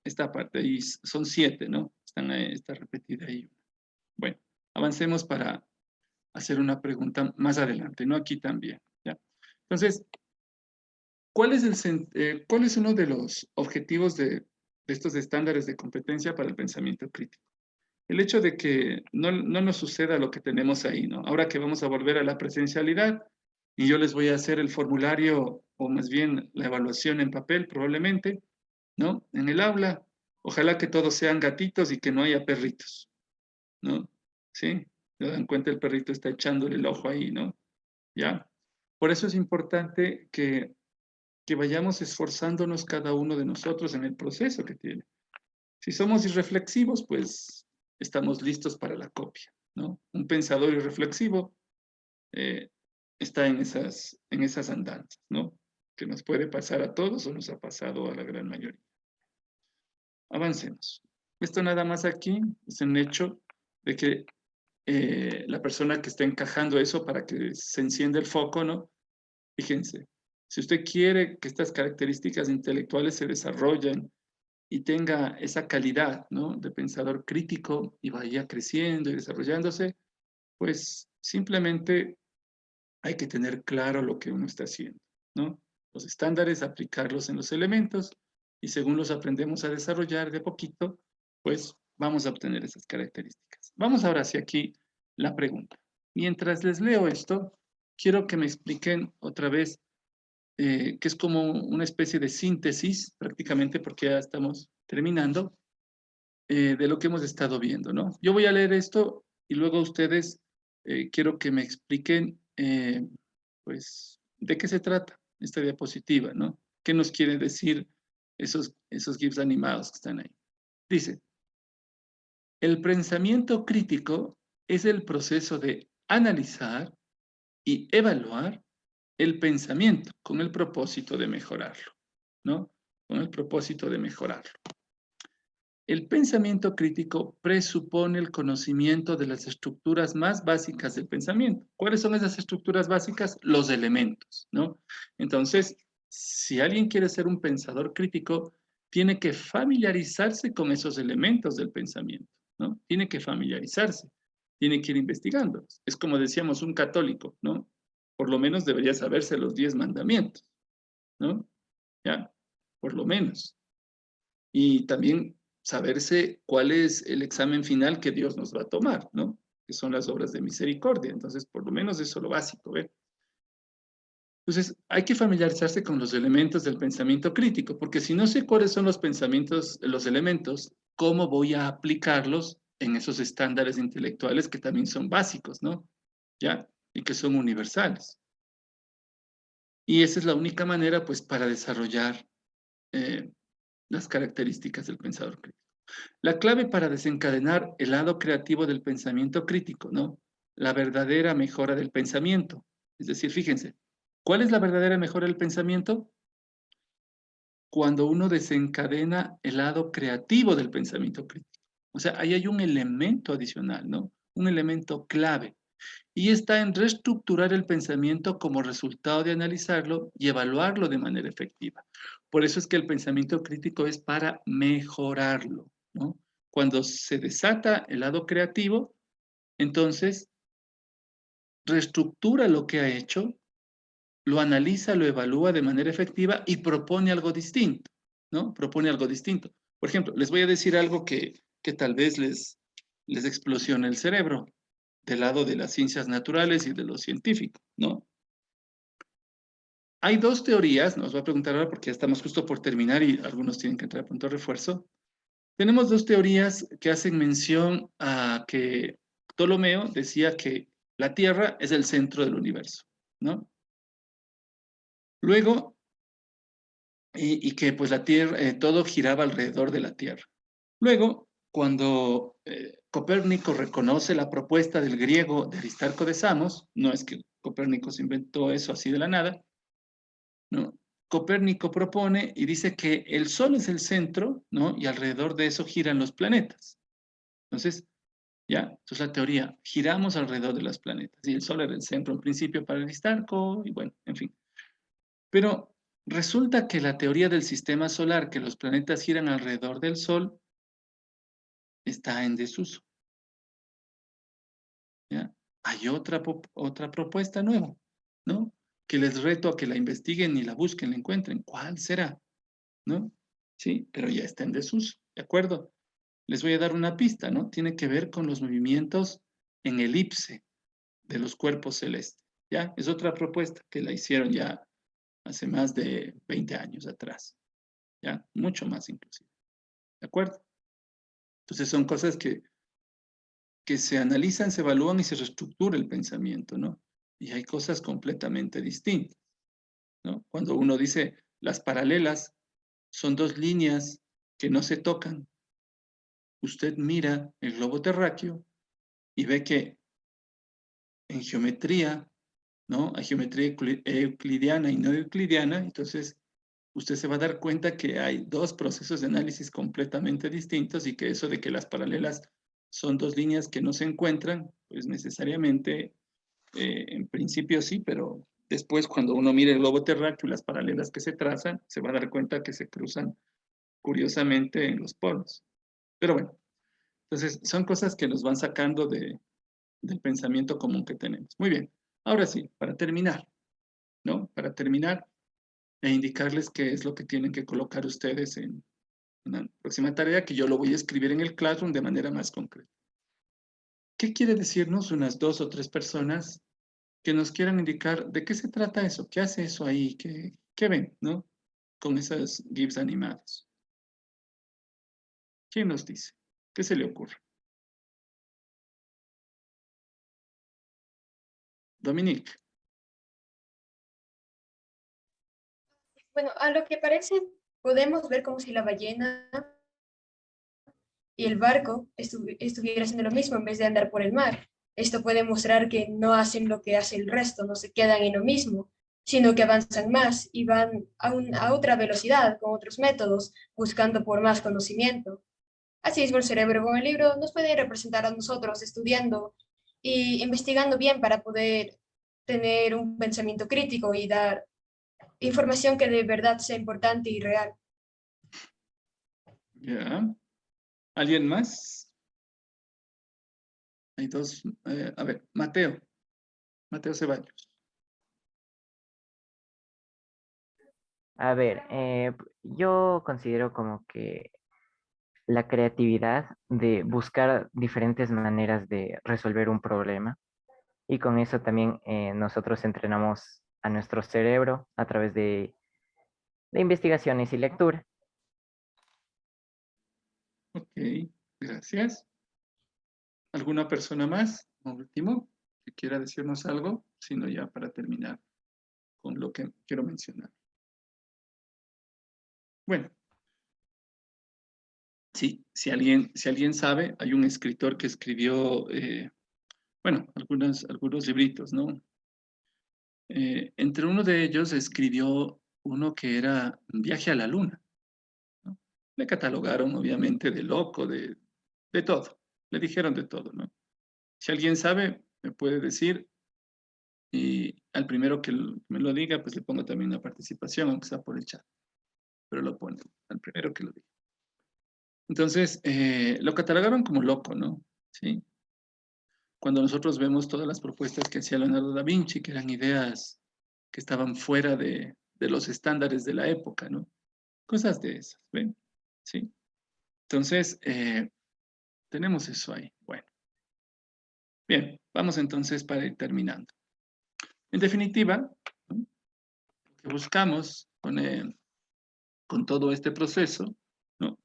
esta parte, y son 7, ¿no? Está repetida ahí. Bueno, avancemos para hacer una pregunta más adelante, ¿no? Aquí también, ¿ya? Entonces, ¿cuál es uno de los objetivos de estos estándares de competencia para el pensamiento crítico? El hecho de que no nos suceda lo que tenemos ahí, ¿no? Ahora que vamos a volver a la presencialidad y yo les voy a hacer el formulario o más bien la evaluación en papel probablemente, ¿no? En el aula, ojalá que todos sean gatitos y que no haya perritos, ¿no? ¿Sí? Se dan cuenta, el perrito está echándole el ojo ahí, ¿no? ¿Ya? Por eso es importante que vayamos esforzándonos cada uno de nosotros en el proceso que tiene. Si somos irreflexivos, pues estamos listos para la copia, ¿no? Un pensador irreflexivo está en esas andanzas, ¿no? Que nos puede pasar a todos o nos ha pasado a la gran mayoría. Avancemos. Esto nada más aquí es un hecho de que la persona que está encajando eso para que se encienda el foco, ¿no? Fíjense, si usted quiere que estas características intelectuales se desarrollen y tenga esa calidad, ¿no? De pensador crítico y vaya creciendo y desarrollándose, pues simplemente hay que tener claro lo que uno está haciendo, ¿no? Los estándares, aplicarlos en los elementos y según los aprendemos a desarrollar de poquito, pues vamos a obtener esas características. Vamos ahora hacia aquí la pregunta. Mientras les leo esto, quiero que me expliquen otra vez que es como una especie de síntesis, prácticamente porque ya estamos terminando, de lo que hemos estado viendo, ¿no? Yo voy a leer esto y luego ustedes quiero que me expliquen, pues, de qué se trata esta diapositiva, ¿no? ¿Qué nos quiere decir esos GIFs animados que están ahí? Dice, el pensamiento crítico es el proceso de analizar y evaluar el pensamiento con el propósito de mejorarlo, ¿no? Con el propósito de mejorarlo. El pensamiento crítico presupone el conocimiento de las estructuras más básicas del pensamiento. ¿Cuáles son esas estructuras básicas? Los elementos, ¿no? Entonces, si alguien quiere ser un pensador crítico, tiene que familiarizarse con esos elementos del pensamiento, ¿no? Tiene que familiarizarse, tiene que ir investigando. Es como decíamos, un católico, ¿no? Por lo menos debería saberse los 10 mandamientos, ¿no? Ya, por lo menos. Y también saberse cuál es el examen final que Dios nos va a tomar, ¿no? Que son las obras de misericordia. Entonces, por lo menos eso es lo básico, ¿ve? Entonces, hay que familiarizarse con los elementos del pensamiento crítico, porque si no sé cuáles son los pensamientos, los elementos, ¿cómo voy a aplicarlos en esos estándares intelectuales que también son básicos, ¿no? ¿Ya? Y que son universales. Y esa es la única manera, pues, para desarrollar las características del pensador crítico. La clave para desencadenar el lado creativo del pensamiento crítico, ¿no? La verdadera mejora del pensamiento. Es decir, fíjense, ¿cuál es la verdadera mejora del pensamiento? Cuando uno desencadena el lado creativo del pensamiento crítico. O sea, ahí hay un elemento adicional, ¿no? Un elemento clave. Y está en reestructurar el pensamiento como resultado de analizarlo y evaluarlo de manera efectiva. Por eso es que el pensamiento crítico es para mejorarlo, ¿no? Cuando se desata el lado creativo, entonces reestructura lo que ha hecho, lo analiza, lo evalúa de manera efectiva y propone algo distinto, ¿no? Propone algo distinto. Por ejemplo, les voy a decir algo que tal vez les explosione el cerebro del lado de las ciencias naturales y de lo científico, ¿no? Hay dos teorías, nos va a preguntar ahora porque ya estamos justo por terminar y algunos tienen que entrar a punto de refuerzo. Tenemos dos teorías que hacen mención a que Ptolomeo decía que la Tierra es el centro del universo, ¿no? Luego, y que pues la Tierra, todo giraba alrededor de la Tierra. Luego, cuando Copérnico reconoce la propuesta del griego de Aristarco de Samos, no es que Copérnico se inventó eso así de la nada, ¿no? Copérnico propone y dice que el Sol es el centro, ¿no? Y alrededor de eso giran los planetas. Entonces, ya, entonces la teoría, giramos alrededor de los planetas. Y el Sol era el centro en principio para Aristarco, y bueno, en fin. Pero resulta que la teoría del sistema solar, que los planetas giran alrededor del Sol, está en desuso. ¿Ya? Hay otra propuesta nueva, ¿no? Que les reto a que la investiguen y la busquen, la encuentren. ¿Cuál será? ¿No? Sí, pero ya está en desuso, ¿de acuerdo? Les voy a dar una pista, ¿no? Tiene que ver con los movimientos en elipse de los cuerpos celestes, ¿ya? Es otra propuesta que la hicieron ya hace más de 20 años atrás, ¿ya? Mucho más inclusive, ¿de acuerdo? Entonces son cosas que se analizan, se evalúan y se reestructura el pensamiento, ¿no? Y hay cosas completamente distintas, ¿no? Cuando uno dice las paralelas son dos líneas que no se tocan, usted mira el globo terráqueo y ve que en geometría, ¿no? Hay geometría euclidiana y no euclidiana, entonces usted se va a dar cuenta que hay dos procesos de análisis completamente distintos y que eso de que las paralelas son dos líneas que no se encuentran, pues necesariamente, en principio sí, pero después cuando uno mire el globo terráqueo y las paralelas que se trazan, se va a dar cuenta que se cruzan curiosamente en los polos. Pero bueno, entonces son cosas que nos van sacando del pensamiento común que tenemos. Muy bien, ahora sí, para terminar, ¿no? Para terminar e indicarles qué es lo que tienen que colocar ustedes en una próxima tarea que yo lo voy a escribir en el Classroom de manera más concreta. ¿Qué quiere decirnos unas 2 o 3 personas que nos quieran indicar de qué se trata eso? ¿Qué hace eso ahí? ¿Qué ven, no? Con esos GIFs animados. ¿Quién nos dice? ¿Qué se le ocurre? Dominique. Bueno, a lo que parece, podemos ver como si la ballena y el barco estuviera haciendo lo mismo en vez de andar por el mar. Esto puede mostrar que no hacen lo que hace el resto, no se quedan en lo mismo, sino que avanzan más y van a otra velocidad, con otros métodos, buscando por más conocimiento. Asimismo, el cerebro con el libro nos puede representar a nosotros estudiando y investigando bien para poder tener un pensamiento crítico y dar información que de verdad sea importante y real. Ya. ¿Alguien más? Hay dos. A ver, Mateo. Mateo Ceballos. A ver, yo considero como que la creatividad de buscar diferentes maneras de resolver un problema y con eso también nosotros entrenamos a nuestro cerebro a través de investigaciones y lectura. Ok, gracias. ¿Alguna persona más? Por último, que quiera decirnos algo, sino ya para terminar con lo que quiero mencionar. Bueno, sí, si alguien sabe, hay un escritor que escribió, bueno, algunos libritos, ¿no? Entre uno de ellos escribió uno que era Un viaje a la luna, ¿no? Le catalogaron, obviamente, de loco, de todo. Le dijeron de todo, ¿no? Si alguien sabe, me puede decir, y al primero que me lo diga, pues le pongo también una participación, aunque sea por el chat, pero lo pone al primero que lo diga. Entonces, lo catalogaron como loco, ¿no? Sí. Cuando nosotros vemos todas las propuestas que hacía Leonardo da Vinci, que eran ideas que estaban fuera de los estándares de la época, ¿no? Cosas de esas, ¿ven? Sí. Entonces, tenemos eso ahí. Bueno. Bien, vamos entonces para ir terminando. En definitiva, ¿no? Lo que buscamos con todo este proceso, ¿no?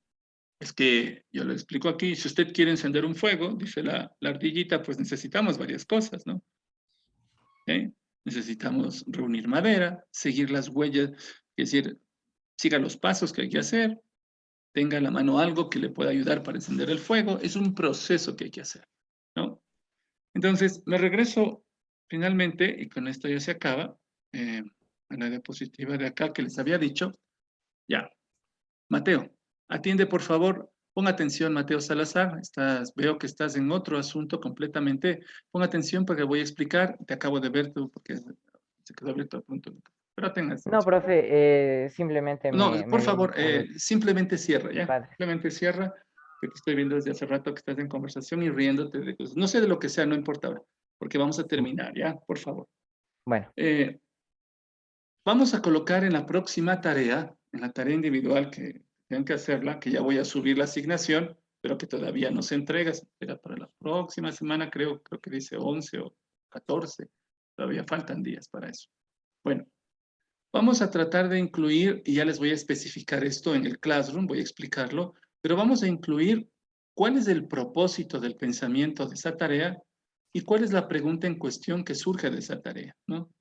Es que yo lo explico aquí, si usted quiere encender un fuego, dice la ardillita, pues necesitamos varias cosas, ¿no? ¿Eh? Necesitamos reunir madera, seguir las huellas, es decir, siga los pasos que hay que hacer, tenga a la mano algo que le pueda ayudar para encender el fuego, es un proceso que hay que hacer, ¿no? Entonces, me regreso finalmente, y con esto ya se acaba, a la diapositiva de acá que les había dicho. Ya, Mateo, atiende por favor, pon atención, Mateo Salazar, veo que estás en otro asunto completamente, pon atención porque voy a explicar, te acabo de ver tú porque se quedó abierto a punto, pero tengas No, atención. profe, simplemente No, por favor, algo. simplemente cierra, ¿ya? Vale. Simplemente cierra, que te estoy viendo desde hace rato que estás en conversación y riéndote de cosas. No sé de lo que sea, no importa ahora, porque vamos a terminar, ¿ya? Por favor. Bueno. Vamos a colocar en la próxima tarea, en la tarea individual que tengan que hacerla, que ya voy a subir la asignación, pero que todavía no se entrega, se espera para la próxima semana, creo que dice 11 o 14, todavía faltan días para eso. Bueno, vamos a tratar de incluir, y ya les voy a especificar esto en el Classroom, voy a explicarlo, pero vamos a incluir cuál es el propósito del pensamiento de esa tarea y cuál es la pregunta en cuestión que surge de esa tarea, ¿no?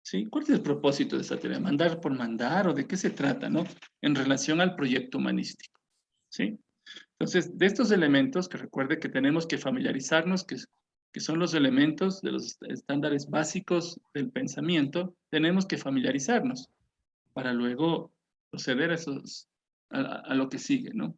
¿Sí? ¿Cuál es el propósito de esta tarea? ¿Mandar por mandar o de qué se trata, no? En relación al proyecto humanístico, ¿sí? Entonces, de estos elementos, que recuerde que tenemos que familiarizarnos, que son los elementos de los estándares básicos del pensamiento, tenemos que familiarizarnos para luego proceder a lo que sigue, ¿no?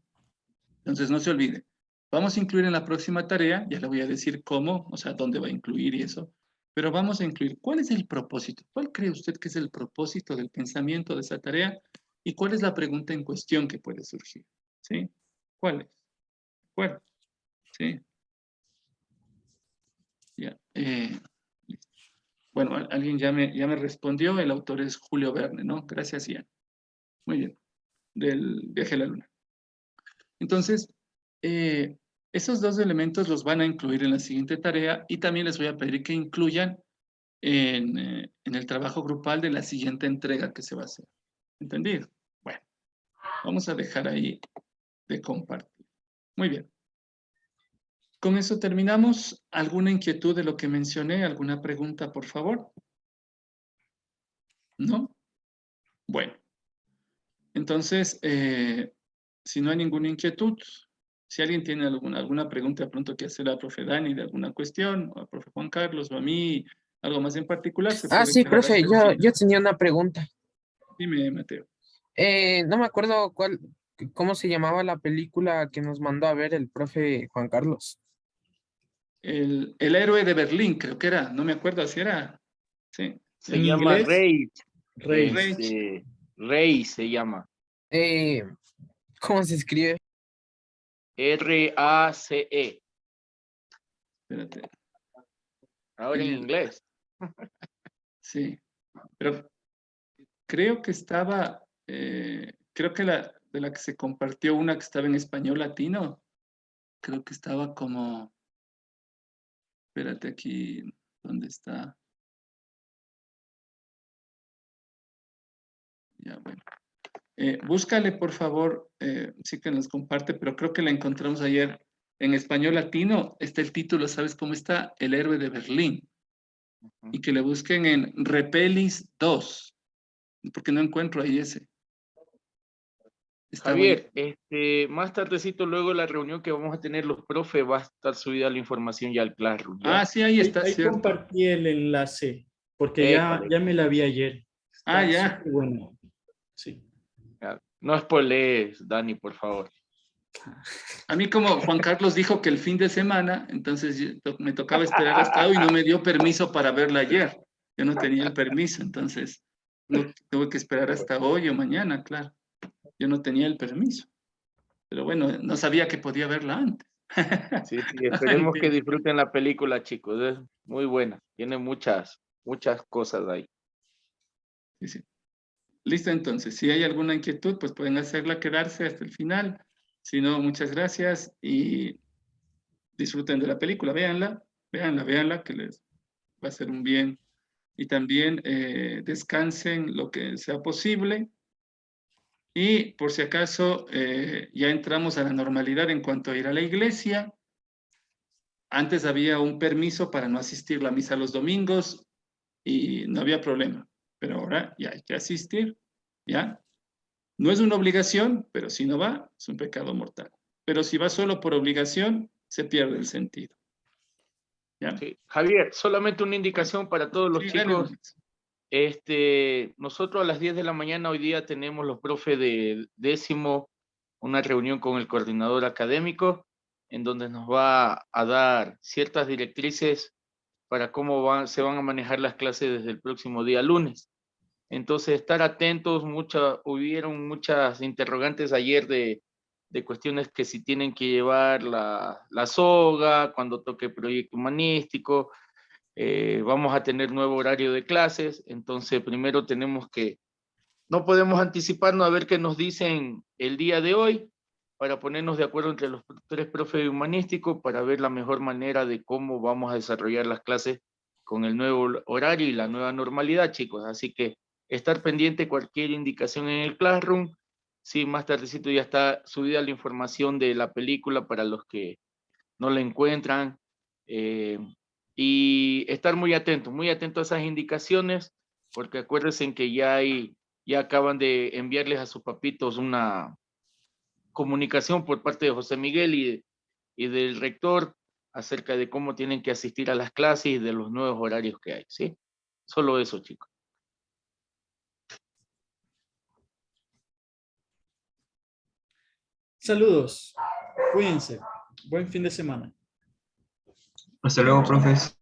Entonces, no se olvide. Vamos a incluir en la próxima tarea, ya le voy a decir cómo, o sea, dónde va a incluir y eso, pero vamos a incluir cuál es el propósito. ¿Cuál cree usted que es el propósito del pensamiento de esa tarea? ¿Y cuál es la pregunta en cuestión que puede surgir? ¿Sí? ¿Cuál es? Bueno, sí. Ya. Bueno, alguien ya me respondió, el autor es Julio Verne, ¿no? Gracias, Ian. Muy bien, del viaje a la luna. Entonces, esos dos elementos los van a incluir en la siguiente tarea y también les voy a pedir que incluyan en el trabajo grupal de la siguiente entrega que se va a hacer. ¿Entendido? Bueno, vamos a dejar ahí de compartir. Muy bien. Con eso terminamos. ¿Alguna inquietud de lo que mencioné? ¿Alguna pregunta, por favor? ¿No? Bueno. Entonces, si no hay ninguna inquietud, si alguien tiene alguna pregunta pronto que hacer a profe Dani de alguna cuestión, o a profe Juan Carlos, o a mí, algo más en particular, se puede Sí, quedar profe, hasta el final. yo tenía una pregunta. Dime, Mateo. No me acuerdo cómo se llamaba la película que nos mandó a ver el profe Juan Carlos. El héroe de Berlín, creo que era, no me acuerdo si era. Sí. Se llama Rage. Rage. Rage se llama. ¿Cómo se escribe? R-A-C-E. Espérate. Ahora en inglés. Sí, pero creo que estaba, creo que de la que se compartió una que estaba en español latino, creo que estaba como, espérate aquí, ¿dónde está? Ya, bueno. Búscale, por favor, sí que nos comparte, pero creo que la encontramos ayer en español latino. Está el título, ¿sabes cómo está? El héroe de Berlín. Y que le busquen en Repelis 2, porque no encuentro ahí ese. Está bueno. Javier, más tardecito, luego de la reunión que vamos a tener los profes, va a estar subida la información ya al Classroom, ¿ya? Ah, sí, ahí está, Ahí cierto. compartí el enlace, porque ya Épale. me la vi ayer. Ah, Está ya. súper bueno. Sí. Ya. No spoilees, Dani, por favor. A mí como Juan Carlos dijo que el fin de semana, entonces me tocaba esperar hasta hoy y no me dio permiso para verla ayer. Yo no tenía el permiso, entonces tuve que esperar hasta hoy o mañana, claro. Yo no tenía el permiso. Pero bueno, no sabía que podía verla antes. Sí, esperemos que disfruten la película, chicos. Es muy buena. Tiene muchas cosas ahí. Sí, sí. Listo, entonces, si hay alguna inquietud, pues pueden hacerla quedarse hasta el final. Si no, muchas gracias y disfruten de la película. Véanla, que les va a ser un bien. Y también descansen lo que sea posible. Y por si acaso ya entramos a la normalidad en cuanto a ir a la iglesia. Antes había un permiso para no asistir a la misa los domingos y no había problema. Pero ahora ya hay que asistir, ¿ya? No es una obligación, pero si no va, es un pecado mortal. Pero si va solo por obligación, se pierde el sentido. ¿Ya? Sí. Javier, solamente una indicación para todos los Sí, dale chicos. nomás. Nosotros a las 10 de la mañana hoy día tenemos los profes de 10º una reunión con el coordinador académico en donde nos va a dar ciertas directrices para cómo se van a manejar las clases desde el próximo día lunes. Entonces, estar atentos, hubieron muchas interrogantes ayer de cuestiones que si tienen que llevar la soga, cuando toque proyecto humanístico, vamos a tener nuevo horario de clases, entonces primero no podemos anticiparnos a ver qué nos dicen el día de hoy, para ponernos de acuerdo entre los 3 profes de humanístico, para ver la mejor manera de cómo vamos a desarrollar las clases con el nuevo horario y la nueva normalidad, chicos. Así que estar pendiente cualquier indicación en el Classroom. Sí, más tardecito ya está subida la información de la película para los que no la encuentran. Y estar muy atentos a esas indicaciones, porque acuérdense que ya acaban de enviarles a sus papitos una comunicación por parte de José Miguel y del rector acerca de cómo tienen que asistir a las clases y de los nuevos horarios que hay, ¿sí? Solo eso, chicos. Saludos. Cuídense. Buen fin de semana. Hasta luego, profes.